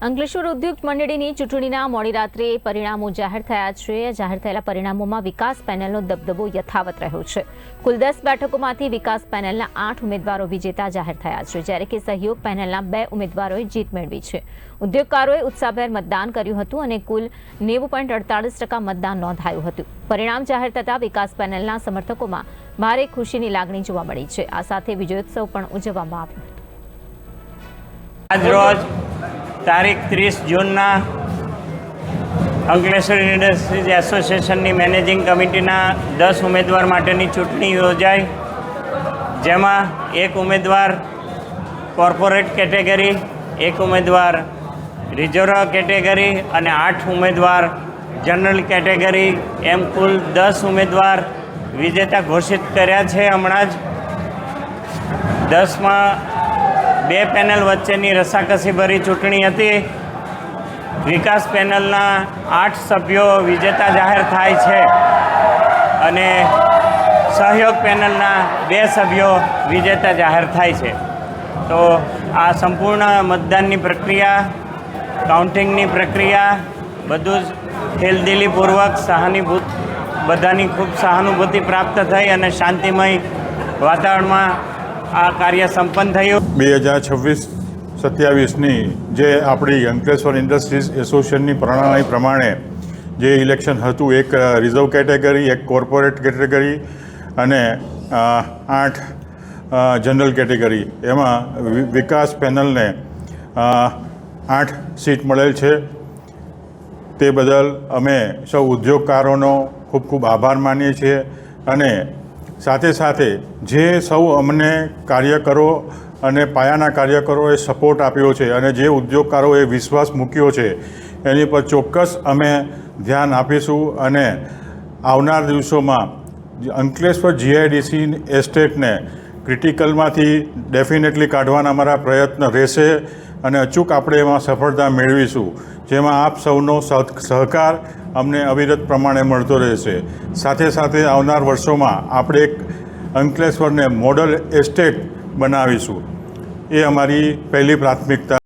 અંકલેશ્વર ઉદ્યોગ મંડળીની ચૂંટણીના મોડી રાત્રે પરિણામો જાહેર થયા છે। જાહેર થયેલા પરિણામોમાં વિકાસ પેનલનો દબદબો યથાવત રહ્યો છે। કુલ 10 બેઠકોમાંથી વિકાસ પેનલના 8 ઉમેદવારો વિજેતા જાહેર થયા છે, જ્યારે કે સહયોગ પેનલના 2 ઉમેદવારોએ જીત મેળવી છે। ઉદ્યોગકારોએ ઉત્સાહભેર મતદાન કર્યું હતું અને કુલ 90.48% મતદાન નોંધાયું હતું। પરિણામ જાહેર થતાં વિકાસ પેનલના સમર્થકોમાં ભારે ખુશીની લાગણી જોવા મળી છે। આ સાથે વિજયોત્સવ પણ ઉજવવામાં આવ્યો હતો। આજરોજ તારીખ 30 જૂનના અંકલેશ્વર ઇન્ડસ્ટ્રીઝ એસોસિએશનની મેનેજિંગ કમિટીના 10 ઉમેદવાર માટેની ચૂંટણી યોજાઈ, જેમાં એક ઉમેદવાર કોર્પોરેટ કેટેગરી, એક ઉમેદવાર રિઝર્વ કેટેગરી અને 8 ઉમેદવાર જનરલ કેટેગરી, એમ કુલ 10 ઉમેદવાર વિજેતા ઘોષિત કર્યા છે। હમણાં જ 10માં 2 પેનલ વચ્ચેની રસાકસીભરી ચૂંટણી હતી। વિકાસ પેનલના 8 સભ્યો વિજેતા જાહેર થાય છે અને સહયોગ પેનલના 2 સભ્યો વિજેતા જાહેર થાય છે। તો આ સંપૂર્ણ મતદાનની પ્રક્રિયા, કાઉન્ટિંગની પ્રક્રિયા બધું જ ખેલદિલીપૂર્વક બધાની ખૂબ સહાનુભૂતિ પ્રાપ્ત થઈ અને શાંતિમય વાતાવરણમાં આ કાર્ય સંપન્ન થયું। 2026-27ની જે આપણી અંકલેશ્વર ઇન્ડસ્ટ્રીઝ એસોસિએશનની પ્રણાલી પ્રમાણે જે ઇલેક્શન હતું, એક રિઝર્વ કેટેગરી, એક કોર્પોરેટ કેટેગરી અને 8 જનરલ કેટેગરી, એમાં વિકાસ પેનલને 8 સીટ મળેલ છે। તે બદલ અમે સૌ ઉદ્યોગકારોનો ખૂબ ખૂબ આભાર માનીએ છીએ અને સાથે સાથે જે સૌ અમને કાર્યકરો અને પાયાના કાર્યકરોએ સપોર્ટ આપ્યો છે અને જે ઉદ્યોગકારોએ વિશ્વાસ મૂક્યો છે એની પર ચોક્કસ અમે ધ્યાન આપીશું અને આવનાર દિવસોમાં અંકલેશ્વર જીઆઈડીસી એસ્ટેટને ક્રિટિકલમાંથી ડેફિનેટલી કાઢવાના અમારા પ્રયત્ન રહેશે અને અચૂક આપણે એમાં સફળતા મેળવીશું, જેમાં આપ સૌનો સહકાર અમને અવિરત પ્રમાણે મળતો રહેશે। સાથે સાથે આવનાર વર્ષોમાં આપણે એક અંકલેશ્વરને મોડલ એસ્ટેટ બનાવીશું, એ અમારી પહેલી પ્રાથમિકતા